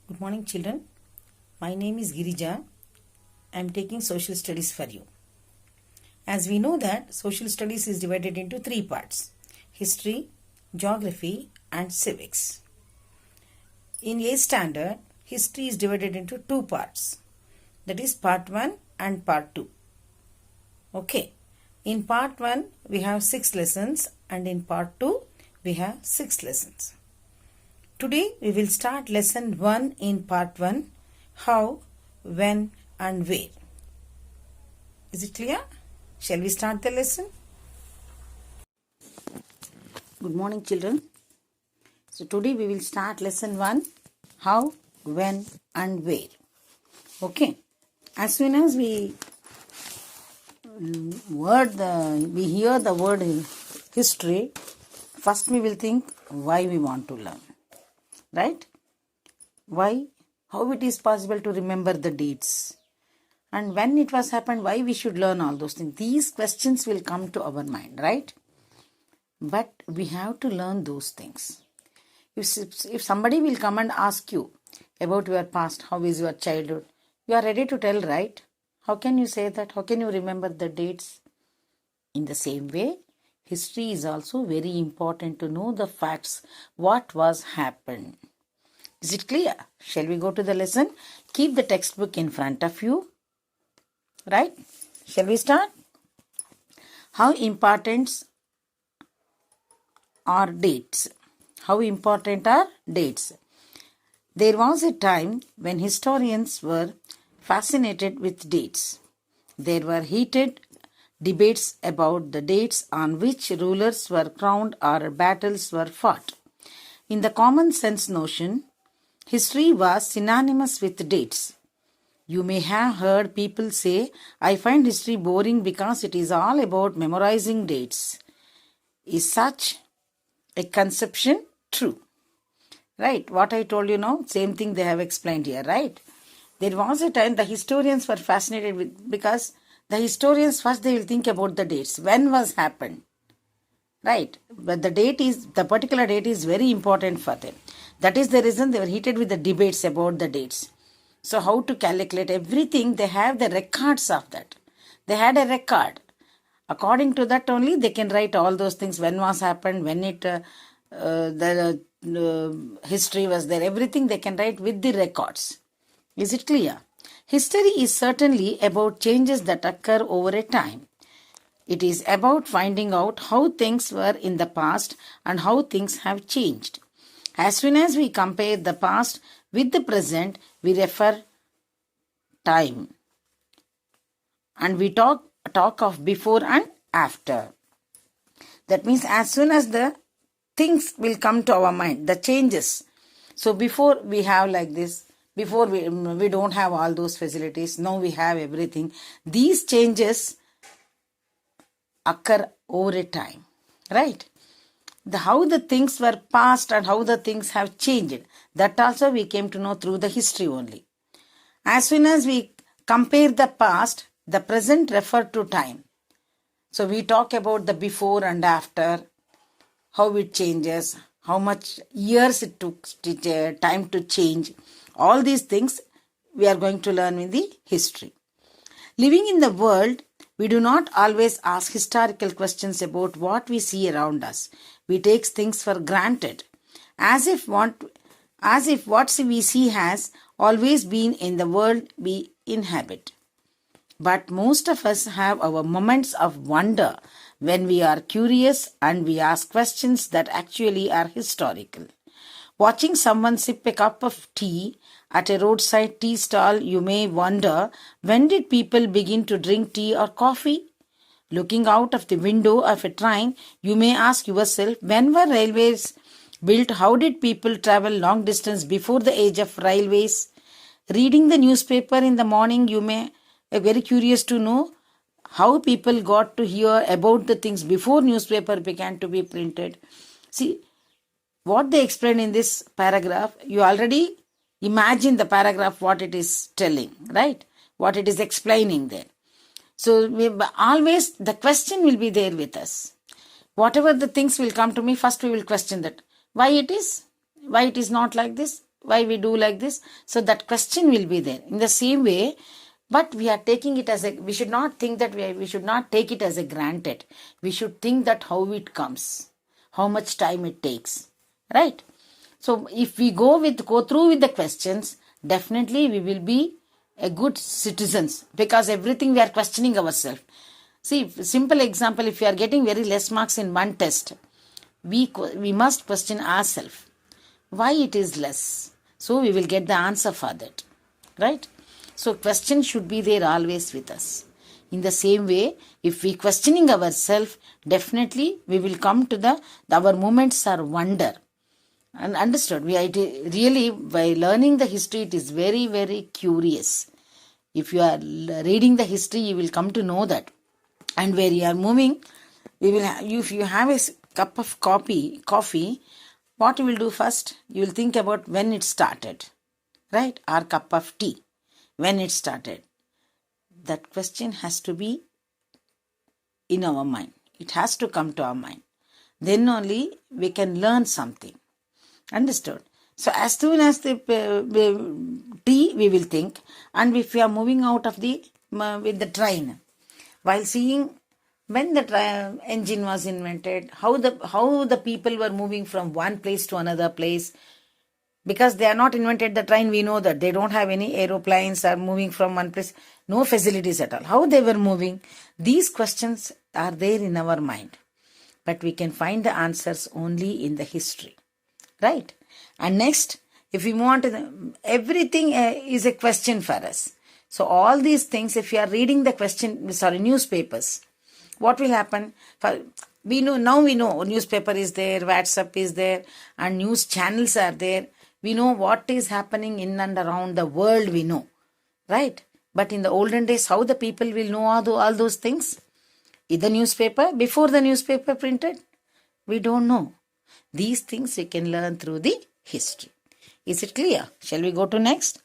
Good morning, children. My name is Girija. I am taking social studies for you. As we know that social studies is divided into three parts: history, geography, and civics. In A standard, history is divided into two parts. That is part 1 and part 2. Okay. In part 1, we have 6 lessons, and in part 2, we have 6 lessons. Today we will start lesson 1 in part 1, how, when and where. Is it clear? Shall we start the lesson? Good morning, children. So today we will start lesson 1, how, when and where. Okay. As soon as we hear the word history, first we will think why we want to learn. Right? Why? How it is possible to remember the dates? And when it was happened, why we should learn all those things? These questions will come to our mind, right? But we have to learn those things. If somebody will come and ask you about your past, how is your childhood, you are ready to tell, right? How can you say that? How can you remember the dates? In the same way, history is also very important to know the facts, what was happened. Is it clear? Shall we go to the lesson? Keep the textbook in front of you. Right? Shall we start? How important are dates? How important are dates? There was a time when historians were fascinated with dates. There were heated debates about the dates on which rulers were crowned or battles were fought. In the common sense notion, history was synonymous with dates. You may have heard people say, I find history boring because it is all about memorizing dates. Is such a conception true? Right, what I told you now, same thing they have explained here, right? There was a time the historians were fascinated with, because the historians first they will think about the dates. When was happened? Right, but the particular date is very important for them. That is the reason they were heated with the debates about the dates. So how to calculate everything, they have the records of that. They had a record. According to that only they can write all those things, when was happened, when it the history was there, everything they can write with the records. Is it clear? History is certainly about changes that occur over a time. It is about finding out how things were in the past and how things have changed. As soon as we compare the past with the present, we refer time. And we talk of before and after. That means as soon as the things will come to our mind, the changes. So before we have like this, before we don't have all those facilities, now we have everything. These changes occur over a time, right? How the things were past and how the things have changed, that also we came to know through the history only. As soon as we compare the past, the present refer to time. So we talk about the before and after, how it changes, how much years it took time to change. All these things we are going to learn in the history. Living in the world, we do not always ask historical questions about what we see around us. We take things for granted, as if what we see has always been in the world we inhabit. But most of us have our moments of wonder when we are curious and we ask questions that actually are historical. Watching someone sip a cup of tea at a roadside tea stall, you may wonder, when did people begin to drink tea or coffee? Looking out of the window of a train, you may ask yourself, when were railways built? How did people travel long distance before the age of railways? Reading the newspaper in the morning, you may be very curious to know how people got to hear about the things before newspaper began to be printed. See, what they explain in this paragraph, you already imagine the paragraph, what it is telling, right? What it is explaining there. So always the question will be there with us. Whatever the things will come to me, first we will question that. Why it is not like this? why we do like this? So that question will be there. In the same way, but we are taking it as we should not think that we should not take it as a granted. We should think that how it comes, how much time it takes, right? So if we go through with the questions, definitely we will be a good citizens, because everything we are questioning ourselves. See, simple example, if you are getting very less marks in one test, we must question ourselves why it is less. So we will get the answer for that, right? So question should be there always with us. In the same way, if we questioning ourselves, definitely we will come to our moments are wonder. And understood, really by learning the history, it is very, very curious. If you are reading the history, you will come to know that. And where you are moving, if you have a cup of coffee, what you will do first? You will think about when it started, right? Or cup of tea, when it started. That question has to be in our mind. It has to come to our mind. Then only we can learn something. Understood? So as soon as the tea, we will think. And if we are moving out of with the train, while seeing when the engine was invented, how the people were moving from one place to another place, because they are not invented the train, we know that they don't have any aeroplanes or moving from one place, no facilities at all. How they were moving? These questions are there in our mind, but we can find the answers only in the history, right? And next, if we want everything is a question for us. So all these things, if you are reading the newspapers, what will happen? We know newspaper is there, WhatsApp is there, and news channels are there. We know what is happening in and around the world, we know, right? But in the olden days, how the people will know all those things? In the newspaper, before the newspaper printed? We don't know. These things we can learn through the history. Is it clear? Shall we go to next?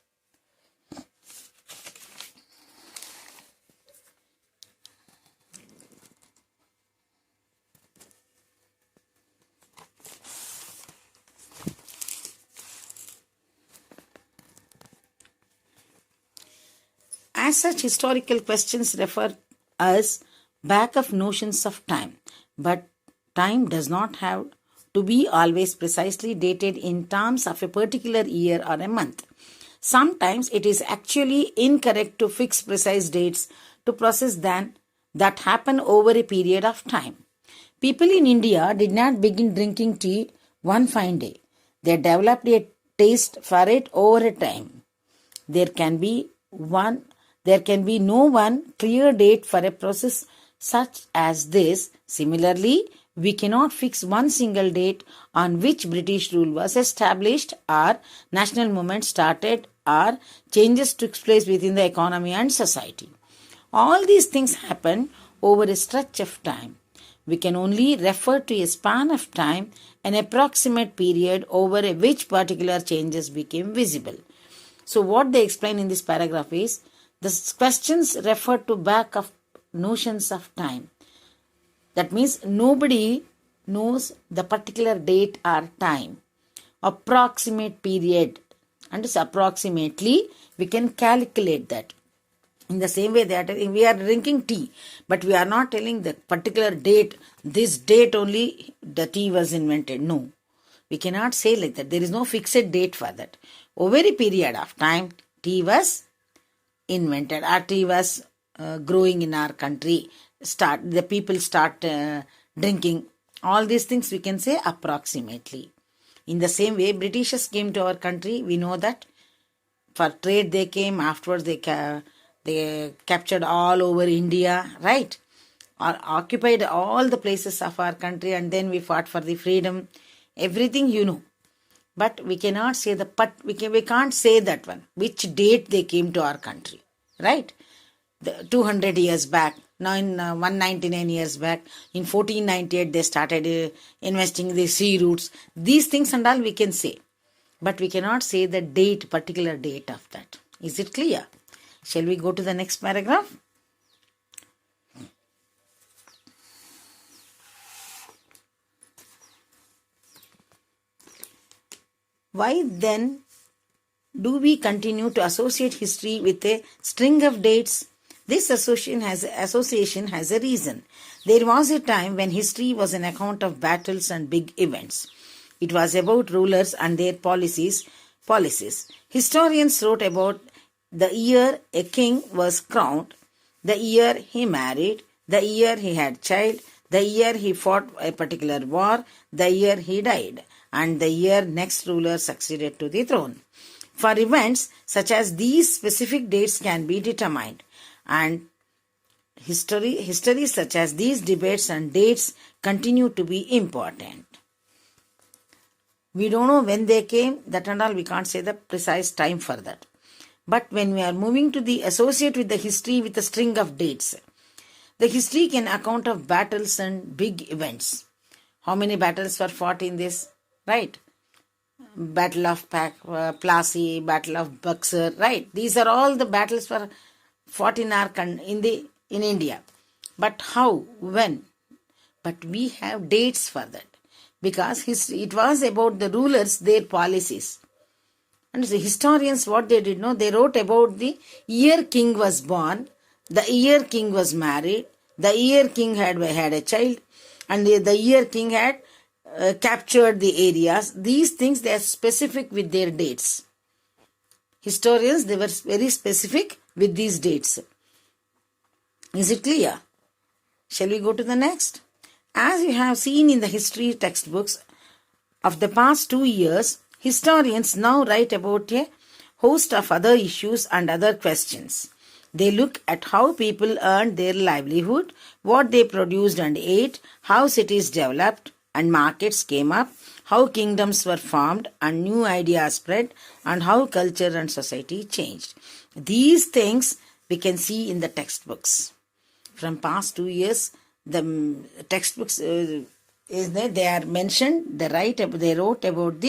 As such, historical questions refer us back of notions of time, but time does not have to be always precisely dated in terms of a particular year or a month. Sometimes it is actually incorrect to fix precise dates to process that happen over a period of time. People in India did not begin drinking tea one fine day. They developed a taste for it over a time. There can be no one clear date for a process such as this. Similarly, we cannot fix one single date on which British rule was established, or national movement started, or changes took place within the economy and society. All these things happen over a stretch of time. We can only refer to a span of time, an approximate period over which particular changes became visible. So what they explain in this paragraph is, the questions refer to back of notions of time. That means nobody knows the particular date or time. Approximate period. And approximately we can calculate that. In the same way that we are drinking tea, but we are not telling the particular date, this date only the tea was invented. No. We cannot say like that. There is no fixed date for that. Over a period of time, tea was invented, or tea was growing in our country. The people start drinking. All these things we can say approximately. In the same way, Britishers came to our country. We know that for trade they came. Afterwards they captured all over India, right? Or occupied all the places of our country, and then we fought for the freedom. Everything you know. But we cannot say we can't say that one, which date they came to our country, right? 200 years back, now in 199 years back, in 1498 they started investing the sea routes. These things and all we can say, but we cannot say the particular date of that. Is it clear? Shall we go to the next paragraph? Why then do we continue to associate history with a string of dates? This association has a reason. There was a time when history was an account of battles and big events. It was about rulers and their policies. Historians wrote about the year a king was crowned, the year he married, the year he had child, the year he fought a particular war, the year he died, and the year next ruler succeeded to the throne. For events such as these, specific dates can be determined, and history such as these debates and dates continue to be important. We don't know when they came, that and all, we can't say the precise time for that. But when we are moving to the associate with the history with a string of dates, the history can account of battles and big events. How many battles were fought in this? Right? Battle of Plassey, Battle of Buxar, right? These are all the battles were fought in India. But how? When? But we have dates for that. Because it was about the rulers, their policies. And the historians, what they did know, they wrote about the year king was born, the year king was married, the year king had a child, and the year king had captured the areas. These things, they are specific with their dates. Historians, they were very specific with these dates. Is it clear? Shall we go to the next? As you have seen in the history textbooks of the past 2 years, historians now write about a host of other issues and other questions. They look at how people earned their livelihood, what they produced and ate, how cities developed and markets came up, how kingdoms were formed and new ideas spread, and how culture and society changed. These things we can see in the textbooks. From past 2 years, the textbooks they are mentioned. They wrote about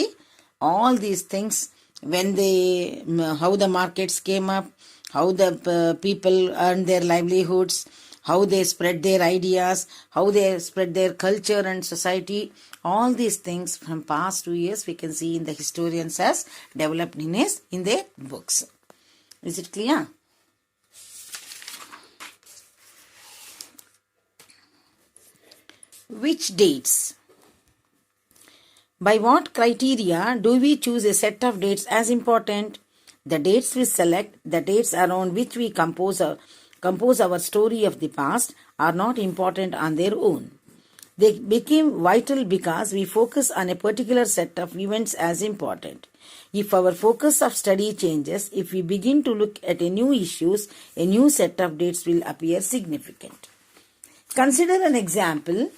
all these things, when how the markets came up, how the people earned their livelihoods, how they spread their ideas, how they spread their culture and society. All these things from past 2 years we can see in the historians as developed in their books. Is it clear? Which dates? By what criteria do we choose a set of dates as important? The dates we select, the dates around which we compose our story of the past, are not important on their own. They became vital because we focus on a particular set of events as important. If our focus of study changes, if we begin to look at a new issues, a new set of dates will appear significant. Consider an example.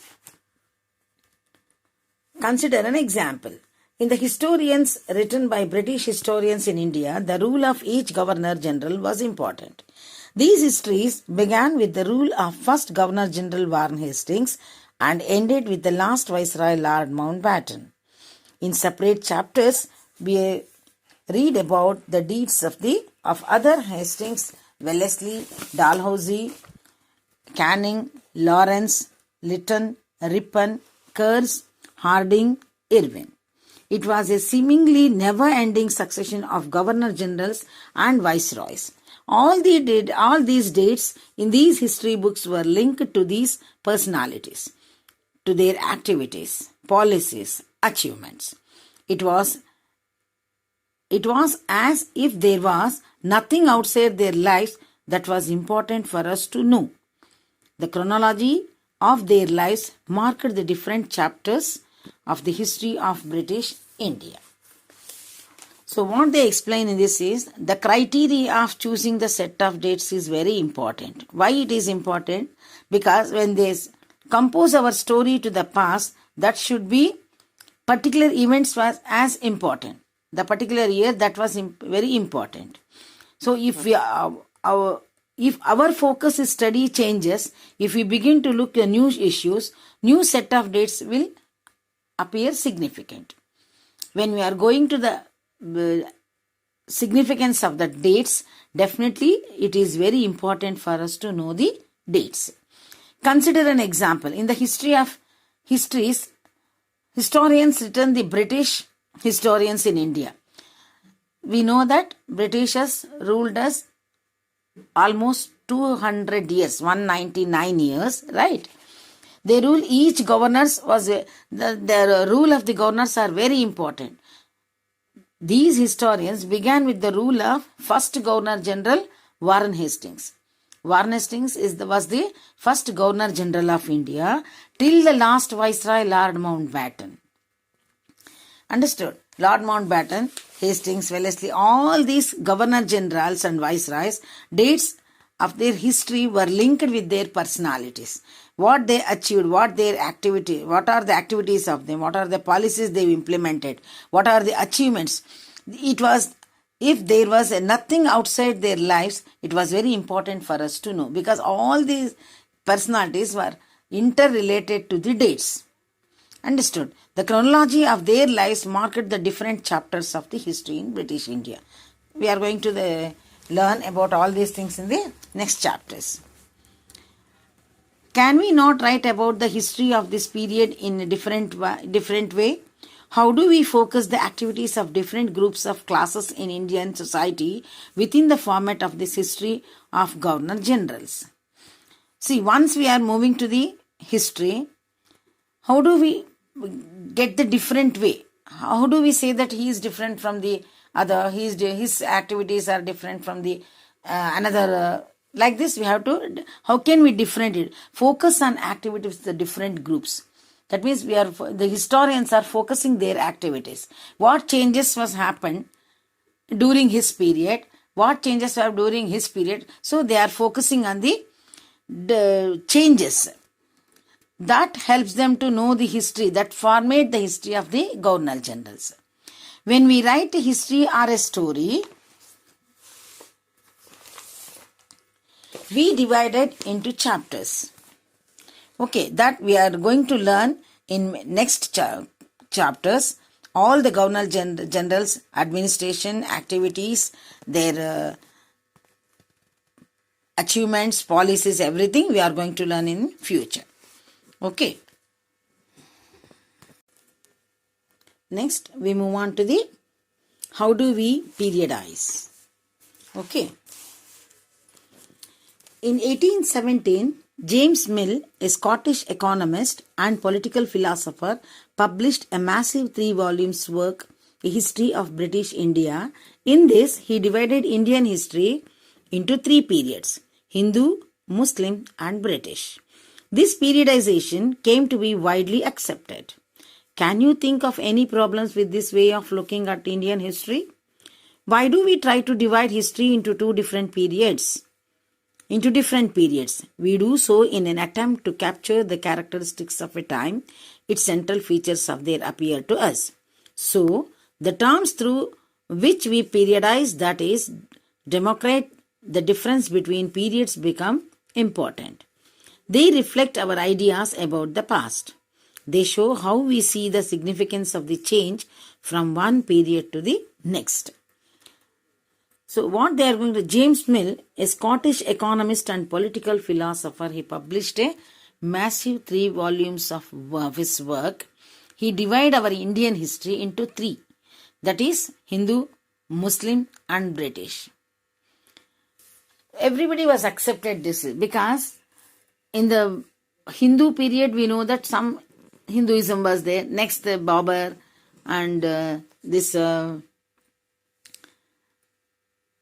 In the historians written by British historians in India, the rule of each Governor-General was important. These histories began with the rule of first Governor-General Warren Hastings and ended with the last Viceroy Lord Mountbatten. In separate chapters, we read about the deeds of other Hastings, Wellesley, Dalhousie, Canning, Lawrence, Lytton, Ripon, Kerrs, Harding, Irwin. It was a seemingly never-ending succession of governor-generals and viceroys. All these dates in these history books were linked to these personalities, to their activities, policies, achievements. It was as if there was nothing outside their lives that was important for us to know. The chronology of their lives marked the different chapters of the history of British India. So what they explain in this is the criteria of choosing the set of dates is very important. Why it is important? Because when they compose our story to the past, that should be particular events was as important. The particular year that was very important. So if our focus is study changes, if we begin to look at new issues, new set of dates will appear significant. When we are going to the significance of the dates, definitely it is very important for us to know the dates. Consider an example. In the histories, historians written the British historians in India. we know that Britishers ruled us almost 200 years, 199 years, right? They rule, each governors was, the rule of the governors are very important. These historians began with the rule of first Governor General Warren Hastings. Warren Hastings was the first Governor General of India till the last Viceroy Lord Mountbatten. Understood? Lord Mountbatten, Hastings, Wellesley, all these Governor Generals and Viceroys, dates of their history were linked with their personalities. What they achieved, what their activity, what are the activities of them, what are the policies they implemented, what are the achievements. It was, if there was nothing outside their lives, it was very important for us to know, because all these personalities were interrelated to the dates. Understood? The chronology of their lives marked the different chapters of the history in British India. We are going to learn about all these things in the next chapters. Can we not write about the history of this period in a different way? How do we focus the activities of different groups of classes in Indian society within the format of this history of Governor Generals? See, once we are moving to the history, how do we get the different way? How do we say that he is different from the other? His activities are different from the another. Like this, we have to, how can we differentiate? Focus on activities of the different groups. That means the historians are focusing their activities. What changes was happened during his period? What changes were during his period? So they are focusing on the changes. That helps them to know the history, that formate the history of the Governor Generals. When we write a history or a story, we divide it into chapters. Okay, that we are going to learn in next chapters. All the Governor Generals, administration, activities, their achievements, policies, everything we are going to learn in future. Okay. Next, we move on to the how do we periodize. Okay. In 1817, James Mill, a Scottish economist and political philosopher, published a massive 3 volumes work, A History of British India. In this, he divided Indian history into 3 periods: Hindu, Muslim and British. This periodization came to be widely accepted. Can you think of any problems with this way of looking at Indian history? Why do we try to divide history into 2 different periods? We do so in an attempt to capture the characteristics of a time, its central features of their appear to us. So, the terms through which we periodize, that is, demarcate the difference between periods, become important. They reflect our ideas about the past. They show how we see the significance of the change from one period to the next. So what they are going to, James Mill, a Scottish economist and political philosopher, he published a massive 3 volumes of his work. He divided our Indian history into 3. That is Hindu, Muslim and British. Everybody was accepted this because in the Hindu period we know that some Hinduism was there. Next the Babur and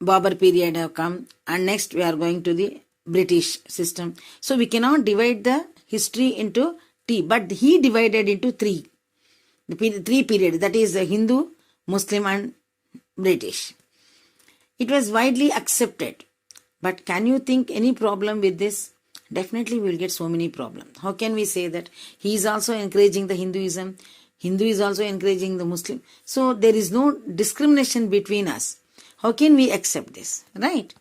Babur period have come, and next we are going to the British system. So we cannot divide the history into T, but he divided into 3. The 3 periods, that is Hindu, Muslim and British. It was widely accepted. But can you think any problem with this? Definitely we will get so many problems. How can we say that he is also encouraging the Hinduism, Hindu is also encouraging the Muslim? So there is no discrimination between us. How can we accept this, right?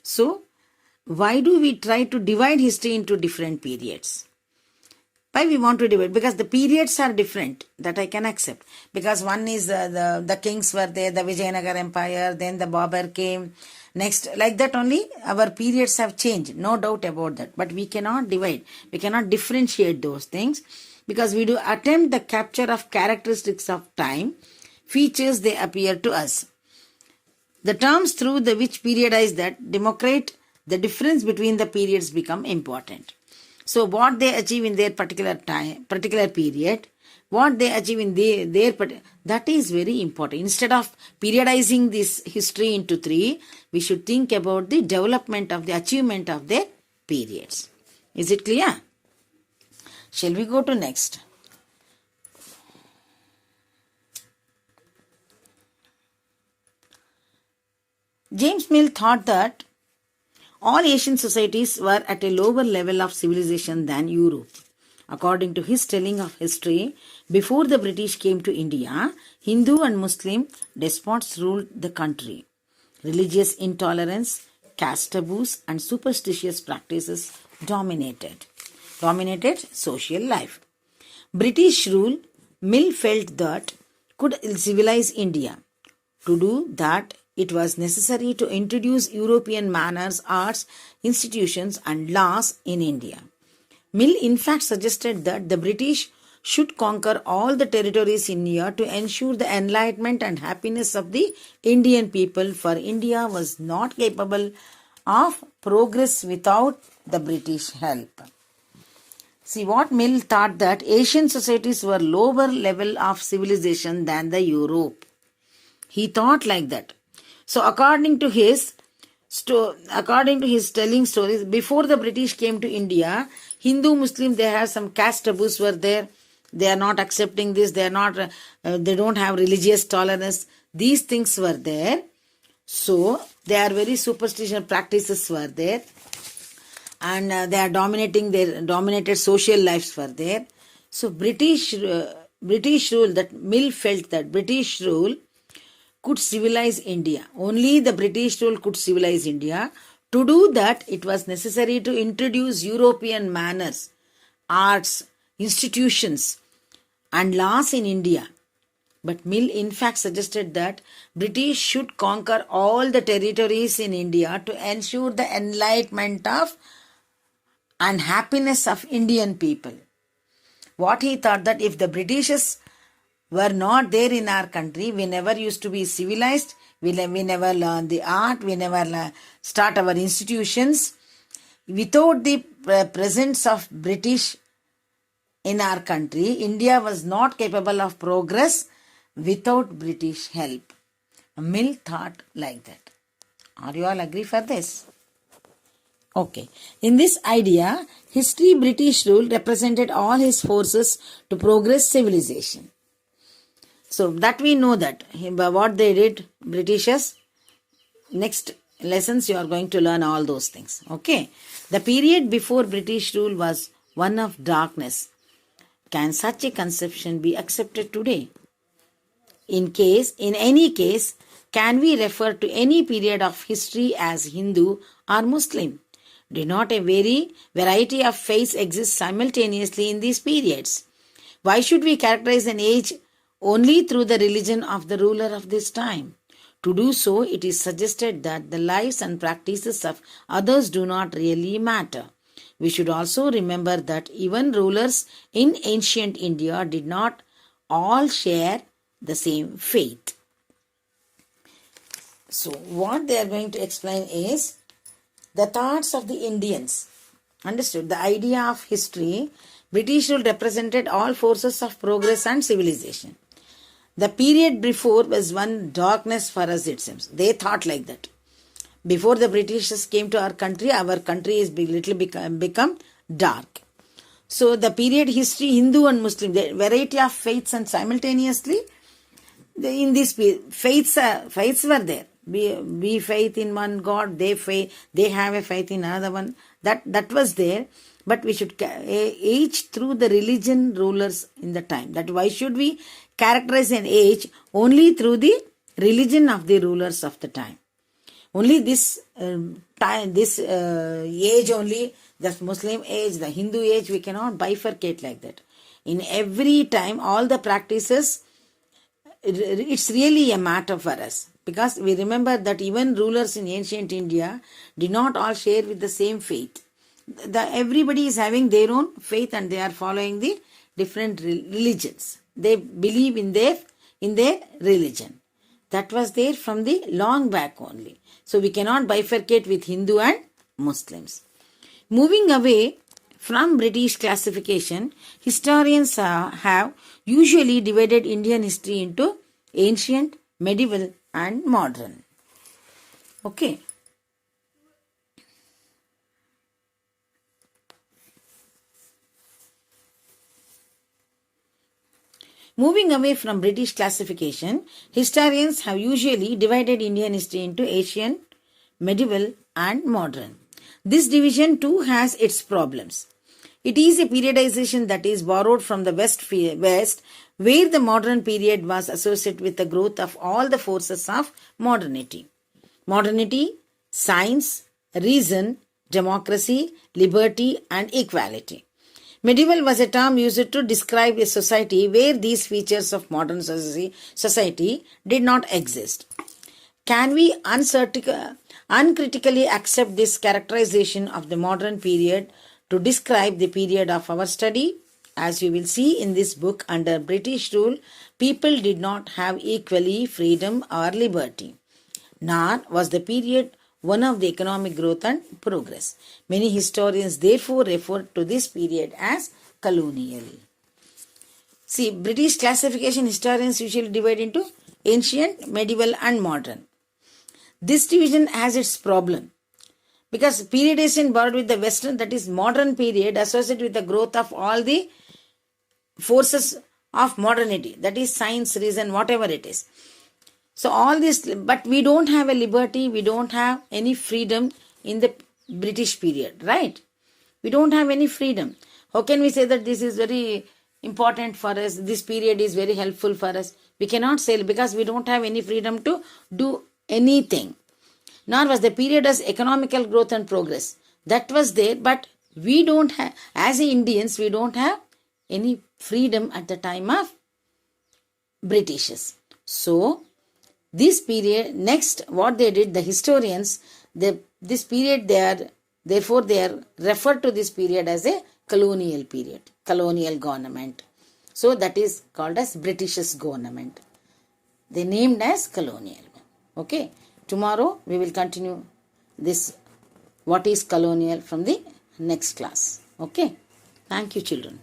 So, why do we try to divide history into different periods? Why we want to divide? Because the periods are different, that I can accept. Because one is the kings were there, the Vijayanagar Empire, then the Babur came. Next, like that only, our periods have changed, no doubt about that. But we cannot divide, we cannot differentiate those things. Because we do attempt the capture of characteristics of time, features they appear to us. The terms through the which periodize that demarcate the difference between the periods become important. So what they achieve in their particular time, particular period, what they achieve in that is very important. Instead of periodizing this history into three, we should think about the development of the achievement of their periods. Is it clear? Shall we go to next? James Mill thought that all Asian societies were at a lower level of civilization than Europe. According to his telling of history, before the British came to India, Hindu and Muslim despots ruled the country. Religious intolerance, caste taboos, and superstitious practices dominated social life. British rule, Mill felt that, could civilize India. To do that, it was necessary to introduce European manners, arts, institutions, and laws in India. Mill in fact suggested that the British should conquer all the territories in India to ensure the enlightenment and happiness of the Indian people, for India was not capable of progress without the British help. See what Mill thought, that Asian societies were lower level of civilization than the Europe. He thought like that. So according to his telling stories, before the British came to India, Hindu, Muslim, they have some caste taboos were there. They are not accepting this. They don't have religious tolerance. These things were there. So they are very superstitious practices were there, and they are dominated social lives were there. So British rule, that Mill felt that British rule could civilize India. Only the British rule could civilize India. To do that, it was necessary to introduce European manners, arts, institutions, and laws in India. But Mill in fact suggested that British should conquer all the territories in India to ensure the enlightenment of and happiness of Indian people. What he thought, that if the Britishers were not there in our country, we never used to be civilized, we never learn the art, we never start our institutions. Without the presence of British in our country, India was not capable of progress without British help. Mill thought like that. Are you all agree for this? Okay. In this idea, history British rule represented all his forces to progress civilization. So that we know that what they did, Britishers. Next lessons you are going to learn all those things. Okay. The period before British rule was one of darkness. Can such a conception be accepted today? In any case, can we refer to any period of history as Hindu or Muslim? Do not a variety of faiths exist simultaneously in these periods? Why should we characterize an age only through the religion of the ruler of this time? To do so, it is suggested that the lives and practices of others do not really matter. We should also remember that even rulers in ancient India did not all share the same faith. So what they are going to explain is the thoughts of the Indians. Understood? The idea of history, British rule represented all forces of progress and civilization. The period before was one darkness for us, it seems. They thought like that. Before the Britishers came to our country is become dark. So the period history, Hindu and Muslim, the variety of faiths, and simultaneously in this faiths were there. We faith in one God, they have a faith in another one. That was there. But we should age through the religion rulers in the time. That why should we characterize an age only through the religion of the rulers of the time? Only this age only, the Muslim age, the Hindu age, we cannot bifurcate like that. In every time, all the practices, it's really a matter for us. Because we remember that even rulers in ancient India did not all share with the same faith. Everybody is having their own faith and they are following the different religions. They believe in their religion. That was there from the long back only. So we cannot bifurcate with Hindu and Muslims. Moving away from British classification, historians have usually divided Indian history into ancient, medieval and modern. Okay. Moving away from British classification, historians have usually divided Indian history into ancient, medieval and modern. This division too has its problems. It is a periodization that is borrowed from the West, where the modern period was associated with the growth of all the forces of modernity. Modernity, science, reason, democracy, liberty and equality. Medieval was a term used to describe a society where these features of modern society did not exist. Can we uncritically accept this characterization of the modern period to describe the period of our study? As you will see in this book, under British rule, people did not have equally freedom or liberty. Nor was the period one of the economic growth and progress. Many historians therefore refer to this period as colonial. See, British classification historians usually divide into ancient, medieval and modern. This division has its problem because periodization borrowed with the Western, that is modern period, associated with the growth of all the forces of modernity, that is science, reason, whatever it is. So all this, but we don't have a liberty, we don't have any freedom in the British period, right? We don't have any freedom. How can we say that this is very important for us, this period is very helpful for us? We cannot say, because we don't have any freedom to do anything. Nor was the period as economical growth and progress. That was there, but we don't have, as Indians, we don't have any freedom at the time of Britishes. So, this period, next what they did, the historians, this period therefore they are referred to this period as a colonial period, colonial government. So that is called as British's government. They named as colonial. Okay. Tomorrow we will continue this what is colonial from the next class. Okay. Thank you, children.